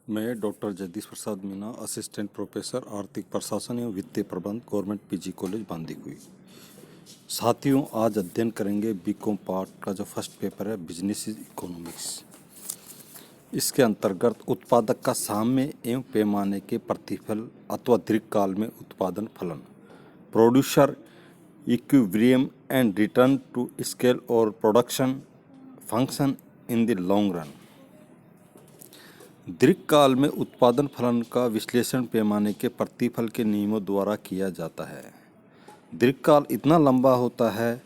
मैं doctor Jagdish Prasad Meena, assistant professor आर्थिक प्रशासन एवं वित्तीय प्रबंध, गवर्नमेंट पीजी कॉलेज बांदीकुई। साथियों, आज अध्ययन करेंगे बीकॉम पार्ट का जो फर्स्ट पेपर है, बिजनेस इकोनॉमिक्स। इसके अंतर्गत उत्पादक का साम्य एवं पैमाने के प्रतिफल अथवा दीर्घकाल में उत्पादन फलन, producer equilibrium and return to scale और production function in the long run. दीर्घकाल में उत्पादन फलन का विश्लेषण पैमाने के प्रतिफल के नियमों द्वारा किया जाता है। दीर्घकाल इतना लंबा होता है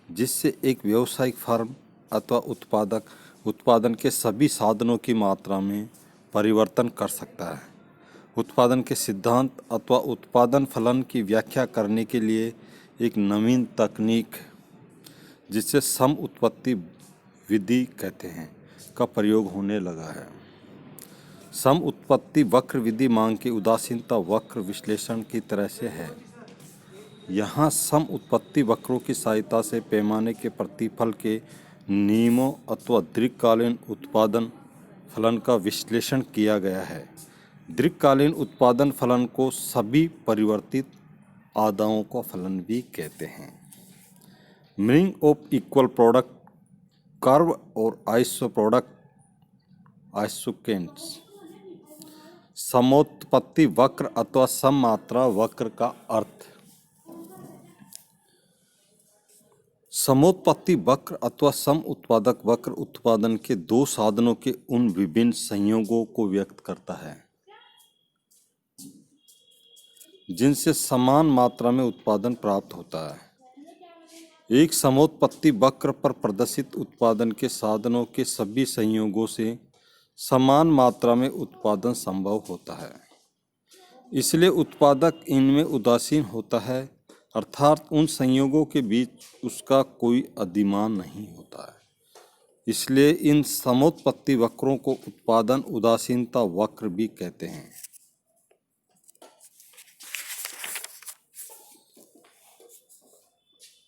जिससे एक व्यावसायिक फर्म अथवा उत्पादक उत्पादन के सभी साधनों की मात्रा में परिवर्तन कर सकता है। उत्पादन के सिद्धांत अथवा उत्पादन फलन की व्याख्या करने के लिए एक नवीन तकनीक, जिसे सम उत्पत्ति विधि कहते हैं, का प्रयोग होने लगा है। सम उत्पत्ति वक्र विधि मांग की उदासीनता वक्र विश्लेषण की तरह से है। यहाँ सम उत्पत्ति वक्रों की सहायता से पैमाने के प्रतिफल के नियमों अथवा दीर्घकालीन उत्पादन फलन का विश्लेषण किया गया है। दीर्घकालीन उत्पादन फलन को सभी परिवर्तित आदाओं का फलन भी कहते हैं। Meaning of equal product curve और आइसो प्रोडक्ट आइसोकेंट्स। समोत्पत्ति वक्र अथवा सममात्रा वक्र का अर्थ। समोत्पत्ति वक्र अथवा सम उत्पादक वक्र उत्पादन के दो साधनों के उन विभिन्न संयोगों को व्यक्त करता है जिनसे समान मात्रा में उत्पादन प्राप्त होता है। एक समोत्पत्ति वक्र पर प्रदर्शित उत्पादन के साधनों के सभी संयोगों से समान मात्रा में उत्पादन संभव होता है, इसलिए उत्पादक इनमें उदासीन होता है, अर्थात उन संयोगों के बीच उसका कोई अधिमान नहीं होता है। इसलिए इन समोत्पत्ति वक्रों को उत्पादन उदासीनता वक्र भी कहते हैं।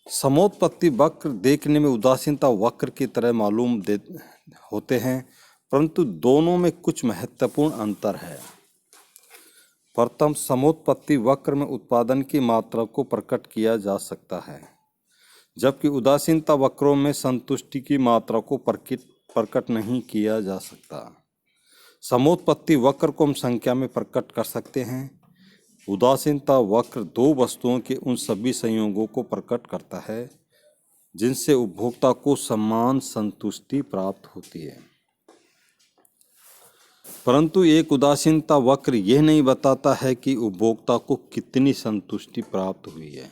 समोत्पत्ति वक्र देखने में उदासीनता वक्र की तरह मालूम होते हैं, परंतु दोनों में कुछ महत्वपूर्ण अंतर है। प्रथम, समोत्पत्ति वक्र में उत्पादन की मात्रा को प्रकट किया जा सकता है, जबकि उदासीनता वक्रों में संतुष्टि की मात्रा को प्रकट नहीं किया जा सकता। समोत्पत्ति वक्र को हम संख्या में प्रकट कर सकते हैं। उदासीनता वक्र दो वस्तुओं के उन सभी संयोगों को प्रकट करता है जिनसे उपभोक्ता को समान संतुष्टि प्राप्त होती है, परंतु एक उदासीनता वक्र यह नहीं बताता है कि उपभोक्ता को कितनी संतुष्टि प्राप्त हुई है।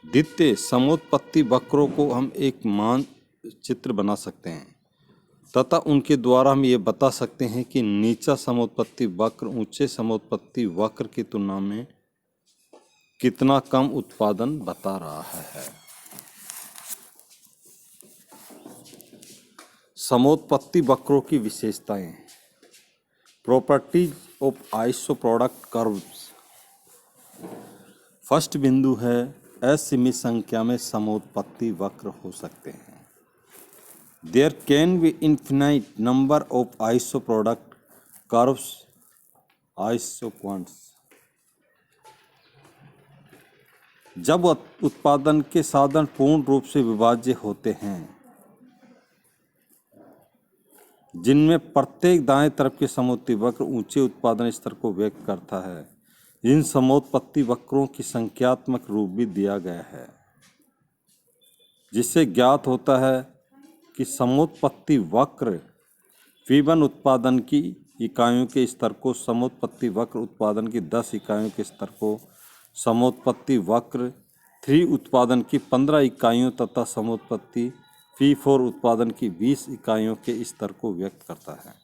द्वितीय, समोत्पत्ति वक्रों को हम एक मानचित्र बना सकते हैं तथा उनके द्वारा हम ये बता सकते हैं कि नीचा समोत्पत्ति वक्र ऊंचे समोत्पत्ति वक्र की तुलना में कितना कम उत्पादन बता रहा है। समोत्पत्ति वक्रों की विशेषताएं। Properties of iso product curves. First बिंदु है, असीमित संख्या में समोत्पत्ति वक्र हो सकते हैं। There can be infinite number of iso product curves isoquants. जब उत्पादन के साधन पूर्ण रूप से विभाज्य होते हैं, जिनमें प्रत्येक दाएं तरफ के समोत्पत्ति वक्र ऊंचे उत्पादन स्तर को व्यक्त करता है, इन समोत्पत्ति वक्रों की संख्यात्मक रूप भी दिया गया है, जिससे ज्ञात होता है कि समोत्पत्ति वक्र V1 उत्पादन की इकाइयों के स्तर को, समोत्पत्ति वक्र उत्पादन की 10 इकाइयों के स्तर को, समोत्पत्ति वक्र 3 उत्पादन की 15 इकाइयों तथा समोत्पत्ति P4 उत्पादन की 20 इकाइयों के स्तर को व्यक्त करता है।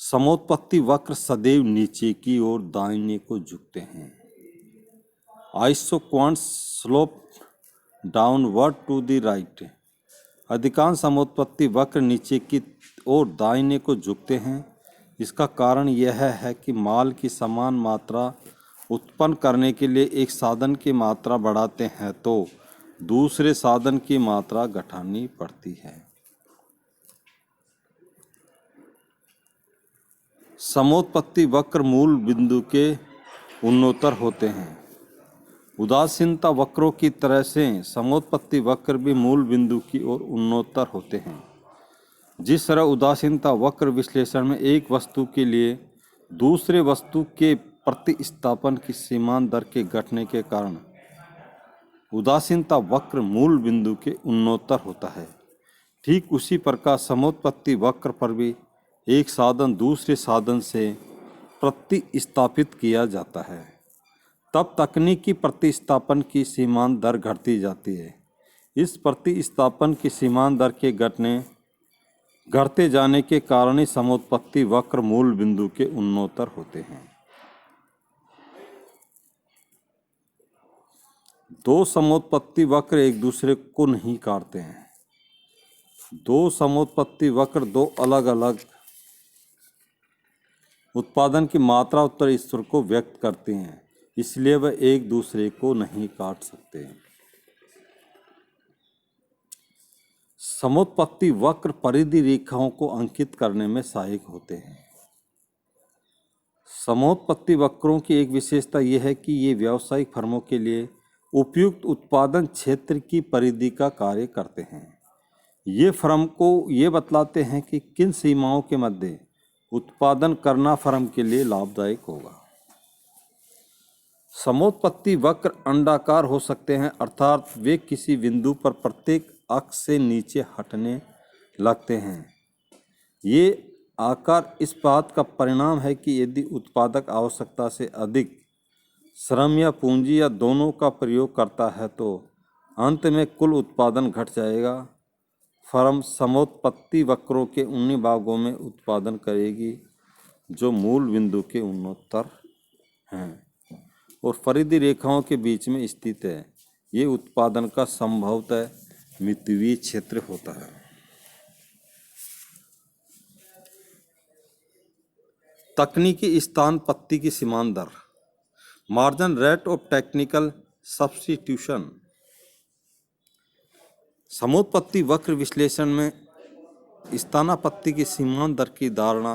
समोत्पत्ति वक्र सदैव नीचे की ओर दाहिने को झुकते हैं। Isoquants slope downward to the right. अधिकांश समोत्पत्ति वक्र नीचे की ओर दाहिने को झुकते हैं। इसका कारण यह है कि माल की समान मात्रा उत्पन्न करने के लिए एक साधन की मात्रा बढ़ाते हैं तो दूसरे साधन की मात्रा घटानी पड़ती है। समोत्पत्ति वक्र मूल बिंदु के उन्नोत्तर होते हैं। उदासीनता वक्रों की तरह से समोत्पत्ति वक्र भी मूल बिंदु की ओर उन्नोत्तर होते हैं। जिस तरह उदासीनता वक्र विश्लेषण में एक वस्तु के लिए दूसरे वस्तु के प्रतिस्थापन की सीमांत दर के घटने के कारण उदासीनता वक्र मूल बिंदु के उन्नोत्तर होता है, ठीक उसी प्रकार समोत्पत्ति वक्र पर भी एक साधन दूसरे साधन से प्रतिस्थापित किया जाता है, तब तकनीकी प्रतिस्थापन की सीमांत दर घटती जाती है। इस प्रतिस्थापन की सीमांत दर के घटते जाने के कारण ही समोत्पत्ति वक्र मूल बिंदु के उन्नोत्तर होते हैं। दो समोत्पत्ति वक्र एक दूसरे को नहीं काटते हैं। दो समोत्पत्ति वक्र दो अलग अलग उत्पादन की मात्रा उत्तर स्तर को व्यक्त करते हैं, इसलिए वह एक दूसरे को नहीं काट सकते। समोत्पत्ति वक्र परिधि रेखाओं को अंकित करने में सहायक होते हैं। समोत्पत्ति वक्रों की एक विशेषता यह है कि ये व्यावसायिक फर्मों के लिए उपयुक्त उत्पादन क्षेत्र की परिधि का कार्य करते हैं। ये फर्म को ये बतलाते हैं कि किन सीमाओं के मध्य उत्पादन करना फर्म के लिए लाभदायक होगा। समोत्पत्ति वक्र अंडाकार हो सकते हैं, अर्थात वे किसी बिंदु पर प्रत्येक अक्ष से नीचे हटने लगते हैं। ये आकार इस बात का परिणाम है कि यदि उत्पादक आवश्यकता से अधिक श्रम या पूंजी या दोनों का प्रयोग करता है तो अंत में कुल उत्पादन घट जाएगा। फर्म समोत्पत्ति वक्रों के उन्हीं भागों में उत्पादन करेगी जो मूल बिंदु के उन्नोत्तर हैं और परिधि रेखाओं के बीच में स्थित है। ये उत्पादन का संभवतः मितव्ययी क्षेत्र होता है। तकनीकी स्थानपत्ति की सीमांत दर, margin rate of technical substitution. समोत्पत्ति वक्र विश्लेषण में स्थानापत्ति की सीमांत दर की धारणा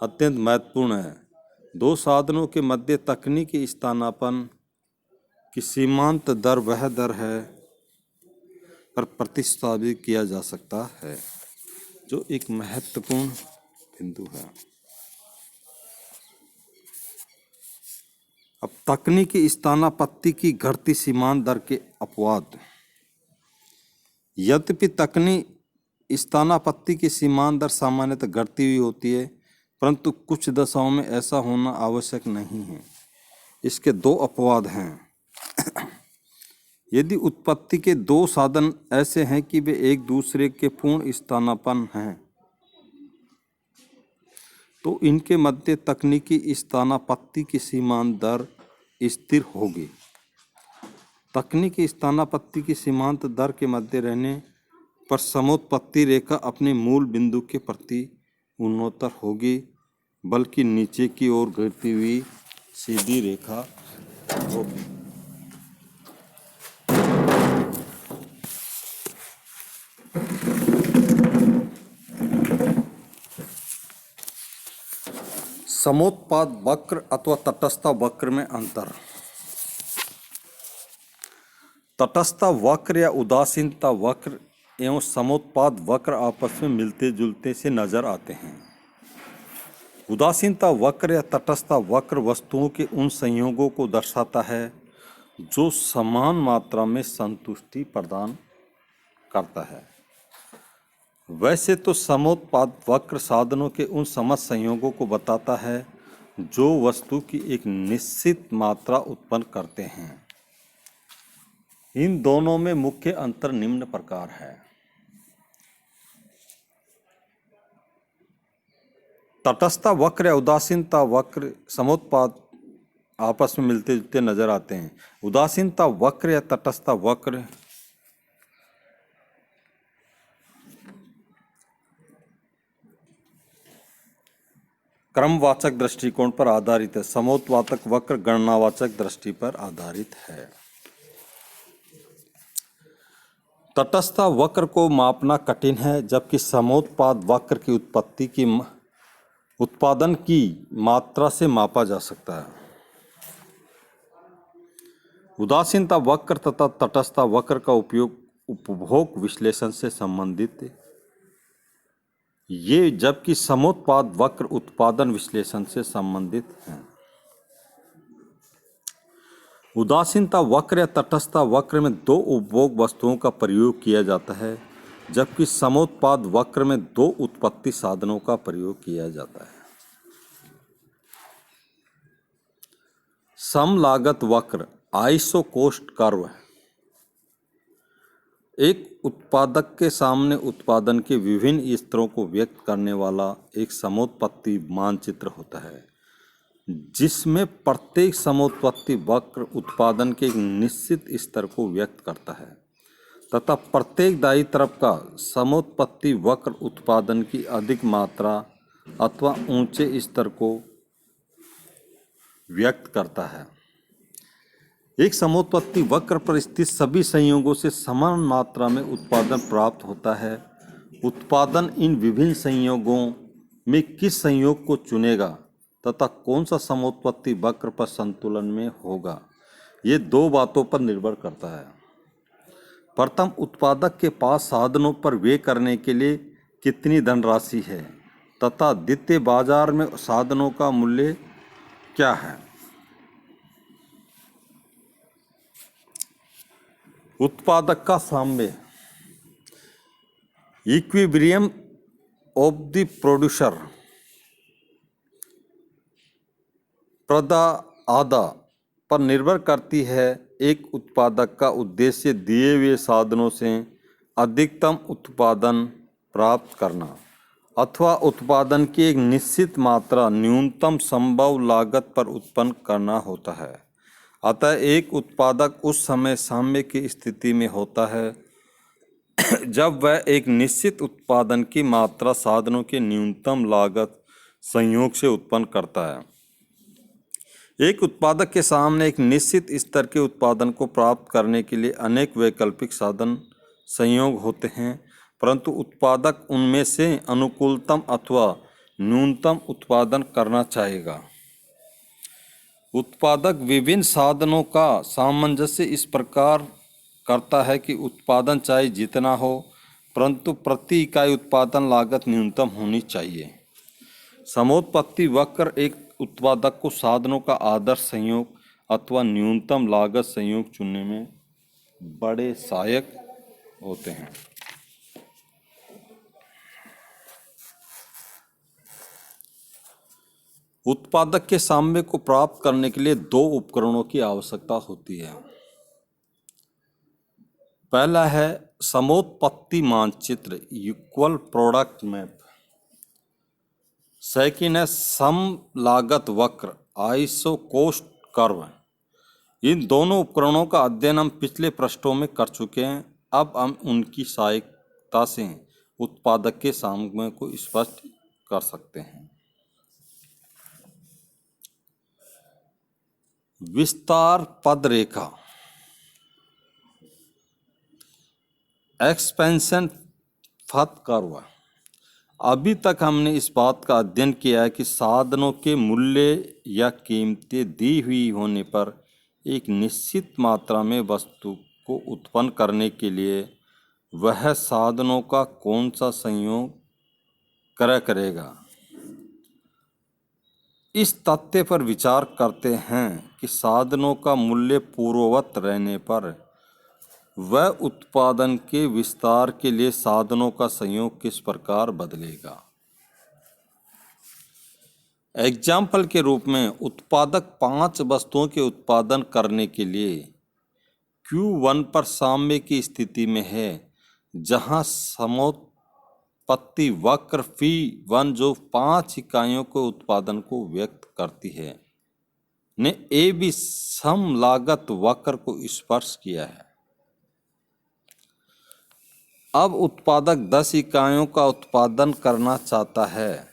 अत्यंत महत्वपूर्ण है। दो साधनों के मध्य तकनीकी स्थानापन्न की सीमांत दर वह दर है पर प्रतिस्थापित किया जा सकता है, जो एक महत्वपूर्ण बिंदु है। अब तकनीकी स्थानापत्ति की घटती सीमांत दर के अपवाद। यद्यपि तकनीकी स्थानापत्ति की सीमांत दर सामान्यतः घटती हुई होती है, परंतु कुछ दशाओं में ऐसा होना आवश्यक नहीं है। इसके दो अपवाद हैं। यदि उत्पत्ति के दो साधन ऐसे हैं कि वे एक दूसरे के पूर्ण स्थानापन्न हैं, तो इनके मध्य तकनीकी स्थानापत्ति की सीमांत दर स्थिर होगी। तकनीकी स्थानापत्ति की सीमांत दर के मध्य रहने पर समोत्पत्ति रेखा अपने मूल बिंदु के प्रति उन्नोत्तर होगी, बल्कि नीचे की ओर गिरती हुई सीधी रेखा होगी। समोत्पाद वक्र अथवा तटस्था वक्र में अंतर। तटस्था वक्र या उदासीनता वक्र एवं समोत्पाद वक्र आपस में मिलते जुलते से नजर आते हैं। उदासीनता वक्र या तटस्था वक्र वस्तुओं के उन संयोगों को दर्शाता है जो समान मात्रा में संतुष्टि प्रदान करता है। वैसे तो समोत्पाद वक्र साधनों के उन समस्त संयोगों को बताता है जो वस्तु की एक निश्चित मात्रा उत्पन्न करते हैं। इन दोनों में मुख्य अंतर निम्न प्रकार है। तटस्था वक्र या उदासीनता वक्र समोत्पाद आपस में मिलते जुलते नजर आते हैं। उदासीनता वक्र या तटस्था वक्र क्रमवाचक दृष्टिकोण पर आधारित है। समोत्पादक वक्र गणनावाचक दृष्टि पर आधारित है। तटस्था वक्र को मापना कठिन है, जबकि समोत्पाद वक्र की उत्पत्ति की उत्पादन की मात्रा से मापा जा सकता है। उदासीनता वक्र तथा तटस्थता वक्र का उपयोग उपभोग विश्लेषण से संबंधित है, ये जबकि समोत्पाद वक्र उत्पादन विश्लेषण से संबंधित हैं। उदासीनता वक्र या तटस्थता वक्र में दो उपभोग वस्तुओं का प्रयोग किया जाता है, जबकि समोत्पाद वक्र में दो उत्पत्ति साधनों का प्रयोग किया जाता है। सम लागत वक्र आइसो कॉस्ट कर्व एक उत्पादक के सामने उत्पादन के विभिन्न स्तरों को व्यक्त करने वाला एक समोत्पत्ति मानचित्र होता है, जिसमें प्रत्येक समोत्पत्ति वक्र उत्पादन के एक निश्चित स्तर को व्यक्त करता है तथा प्रत्येक दायीं तरफ का समोत्पत्ति वक्र उत्पादन की अधिक मात्रा अथवा ऊंचे स्तर को व्यक्त करता है। एक समोत्पत्ति वक्र पर स्थित सभी संयोगों से समान मात्रा में उत्पादन प्राप्त होता है। उत्पादन इन विभिन्न संयोगों में किस संयोग को चुनेगा तथा कौन सा समोत्पत्ति वक्र पर संतुलन में होगा, ये दो बातों पर निर्भर करता है। प्रथम, उत्पादक के पास साधनों पर व्यय करने के लिए कितनी धनराशि है तथा द्वितीय, बाजार में साधनों का मूल्य क्या है। उत्पादक का साम्य, इक्विलिब्रियम ऑफ द प्रोड्यूसर, प्रदा आदा पर निर्भर करती है। एक उत्पादक का उद्देश्य दिए हुए साधनों से अधिकतम उत्पादन प्राप्त करना अथवा उत्पादन की एक निश्चित मात्रा न्यूनतम संभव लागत पर उत्पन्न करना होता है। अतः एक उत्पादक उस समय साम्य की स्थिति में होता है जब वह एक निश्चित उत्पादन की मात्रा साधनों के न्यूनतम लागत संयोग से उत्पन्न करता है। एक उत्पादक के सामने एक निश्चित स्तर के उत्पादन को प्राप्त करने के लिए अनेक वैकल्पिक साधन संयोग होते हैं, परंतु उत्पादक उनमें से अनुकूलतम अथवा न्यूनतम उत्पादन करना चाहेगा। उत्पादक विभिन्न साधनों का सामंजस्य इस प्रकार करता है कि उत्पादन चाहे जितना हो, परंतु प्रति इकाई उत्पादन लागत न्यूनतम होनी चाहिए। समोत्पत्ति वक्र एक उत्पादक को साधनों का आदर्श संयोग अथवा न्यूनतम लागत संयोग चुनने में बड़े सहायक होते हैं। उत्पादक के साम्य को प्राप्त करने के लिए दो उपकरणों की आवश्यकता होती है। पहला है समोत्पत्ति मानचित्र, इक्वल प्रोडक्ट मैप। सेकंड है सम लागत वक्र, आइसो कॉस्ट कर्व। इन दोनों उपकरणों का अध्ययन हम पिछले पृष्ठों में कर चुके हैं। अब हम उनकी सहायता से उत्पादक के साम्य को स्पष्ट कर सकते हैं। विस्तार पद रेखा, एक्सपेंशन पथ कर्व। अभी तक हमने इस बात का अध्ययन किया है कि साधनों के मूल्य या कीमतें दी हुई होने पर एक निश्चित मात्रा में वस्तु को उत्पन्न करने के लिए वह साधनों का कौन सा संयोग करेगा। इस तथ्य पर विचार करते हैं कि साधनों का मूल्य पूर्ववत रहने पर वह उत्पादन के विस्तार के लिए साधनों का संयोग किस प्रकार बदलेगा। एग्जाम्पल के रूप में उत्पादक 5 वस्तुओं के उत्पादन करने के लिए Q1 पर साम्य की स्थिति में है, जहां समोत्पत्ति वक्र P1 जो 5 इकाइयों के उत्पादन को व्यक्त करती है ने AB सम लागत वक्र को स्पर्श किया है। अब उत्पादक 10 इकाइयों का उत्पादन करना चाहता है,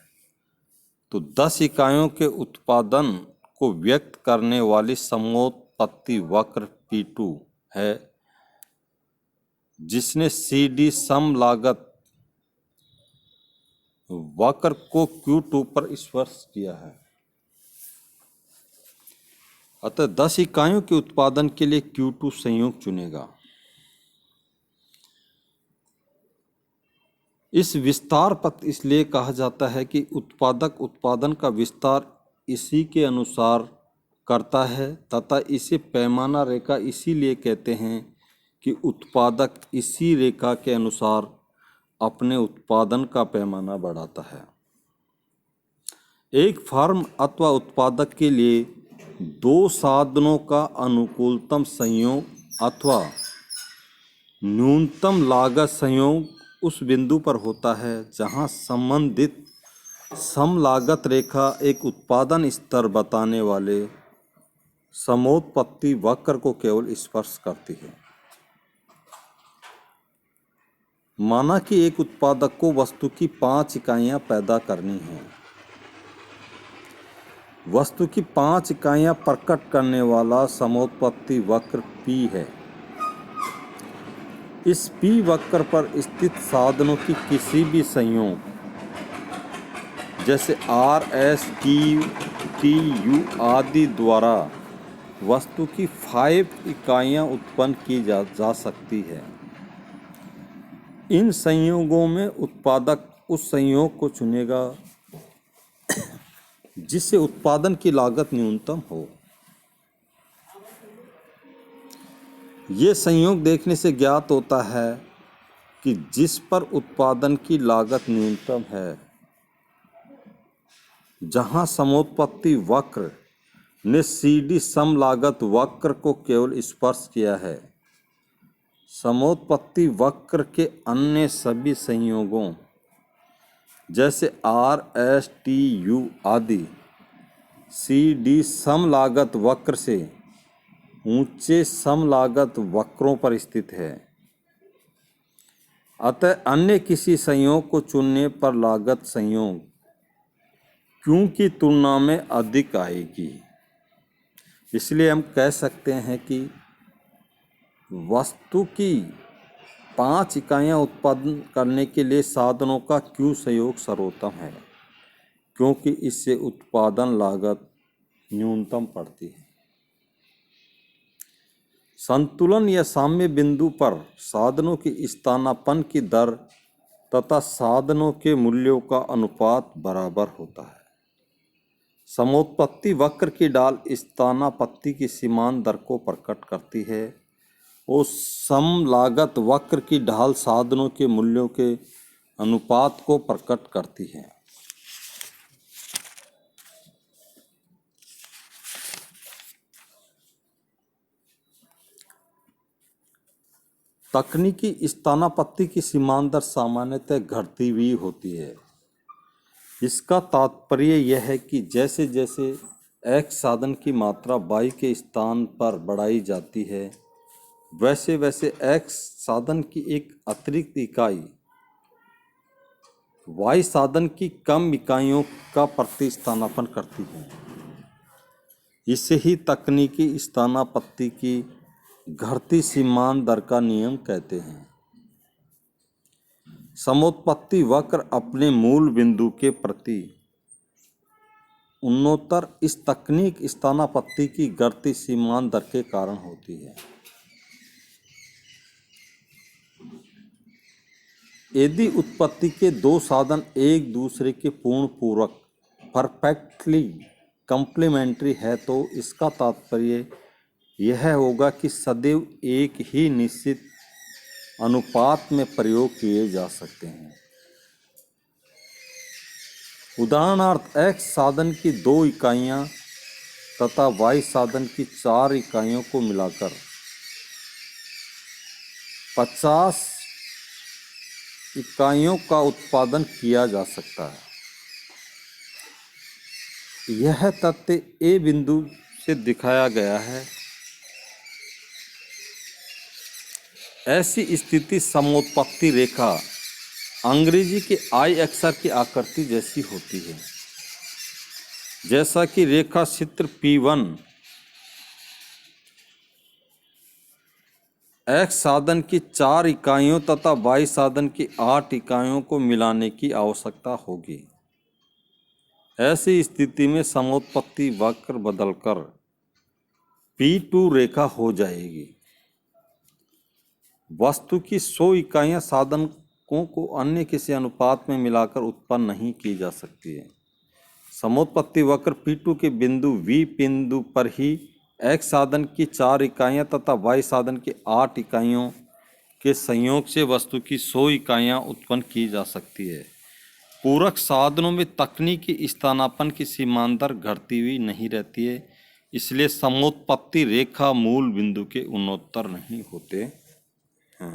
तो 10 इकाइयों के उत्पादन को व्यक्त करने वाली समोत्पत्ति वक्र P2 है, जिसने CD सम लागत वक्र को Q2 पर स्पर्श किया है। अतः 10 इकाइयों के उत्पादन के लिए Q2 संयोग चुनेगा। इस विस्तार पथ इसलिए कहा जाता है कि उत्पादक उत्पादन का विस्तार इसी के अनुसार करता है तथा इसे पैमाना रेखा इसीलिए कहते हैं कि उत्पादक इसी रेखा के अनुसार अपने उत्पादन का पैमाना बढ़ाता है। एक फर्म अथवा उत्पादक के लिए दो साधनों का अनुकूलतम संयोग अथवा न्यूनतम लागत संयोग उस बिंदु पर होता है जहां संबंधित सम लागत रेखा एक उत्पादन स्तर बताने वाले समोत्पत्ति वक्र को केवल स्पर्श करती है। माना कि एक उत्पादक को वस्तु की 5 इकाइयां पैदा करनी हैं। वस्तु की 5 इकाइयां प्रकट करने वाला समोत्पत्ति वक्र P है। इस P वक्र पर स्थित साधनों की किसी भी संयोग जैसे R, S, T, U आदि द्वारा वस्तु की 5 इकाइयां उत्पन्न की जा सकती है। इन संयोगों में उत्पादक उस संयोग को चुनेगा जिससे उत्पादन की लागत न्यूनतम हो। ये संयोग देखने से ज्ञात होता है कि जिस पर उत्पादन की लागत न्यूनतम है, जहां समोत्पत्ति वक्र ने CD सम लागत वक्र को केवल स्पर्श किया है, समोत्पत्ति वक्र के अन्य सभी संयोगों जैसे R, S, T, U आदि CD सम लागत वक्र से ऊंचे सम लागत वक्रों पर स्थित है। अतः अन्य किसी संयोग को चुनने पर लागत संयोग Q की तुलना में अधिक आएगी। इसलिए हम कह सकते हैं कि वस्तु की 5 इकाइयां उत्पादन करने के लिए साधनों का Q संयोग सर्वोत्तम है, क्योंकि इससे उत्पादन लागत न्यूनतम पड़ती है। संतुलन या साम्य बिंदु पर साधनों की स्थानापन्न की दर तथा साधनों के मूल्यों का अनुपात बराबर होता है। समोत्पत्ति वक्र की ढाल स्थानापत्ति की सीमांत दर को प्रकट करती है और सम लागत वक्र की ढाल साधनों के मूल्यों के अनुपात को प्रकट करती है। तकनीकी स्थानापत्ति की सीमांत दर सामान्यतः घटती हुई होती है। इसका तात्पर्य यह है कि जैसे जैसे X साधन की मात्रा Y के स्थान पर बढ़ाई जाती है, वैसे वैसे X साधन की एक अतिरिक्त इकाई Y साधन की कम इकाइयों का प्रतिस्थापन करती है। इसे ही तकनीकी स्थानापत्ति की घटती सीमांत दर का नियम कहते हैं। समोत्पत्ति वक्र अपने मूल बिंदु के प्रति उन्नतर इस तकनीक स्थानापत्ति की घटती सीमांत दर के कारण होती है। यदि उत्पत्ति के दो साधन एक दूसरे के पूर्ण पूरक परफेक्टली कंप्लीमेंट्री है तो इसका तात्पर्य यह होगा कि सदैव एक ही निश्चित अनुपात में प्रयोग किए जा सकते हैं। उदाहरणार्थ X साधन की 2 इकाइयां तथा Y साधन की 4 इकाइयों को मिलाकर 50 इकाइयों का उत्पादन किया जा सकता है। यह तथ्य A बिंदु से दिखाया गया है। ऐसी स्थिति समोत्पत्ति रेखा अंग्रेजी के I अक्षर की आकृति जैसी होती है। जैसा कि रेखा चित्र P1 X साधन की 4 इकाइयों तथा Y साधन की 8 इकाइयों को मिलाने की आवश्यकता होगी। ऐसी स्थिति में समोत्पत्ति वक्र बदलकर P2 रेखा हो जाएगी। वस्तु की 100 इकाइयां साधनों को अन्य किसी अनुपात में मिलाकर उत्पन्न नहीं की जा सकती है। समोत्पत्ति वक्र P2 के बिंदु V बिंदु पर ही X साधन की 4 इकाइयां तथा Y साधन की 8 इकाइयों के संयोग से वस्तु की 100 इकाइयां उत्पन्न की जा सकती है। पूरक साधनों में तकनीकी स्थानापन्न की सीमांतर घटती हुई नहीं रहती है, इसलिए समोत्पत्ति रेखा मूल बिंदु के उत्तर नहीं होते हैं।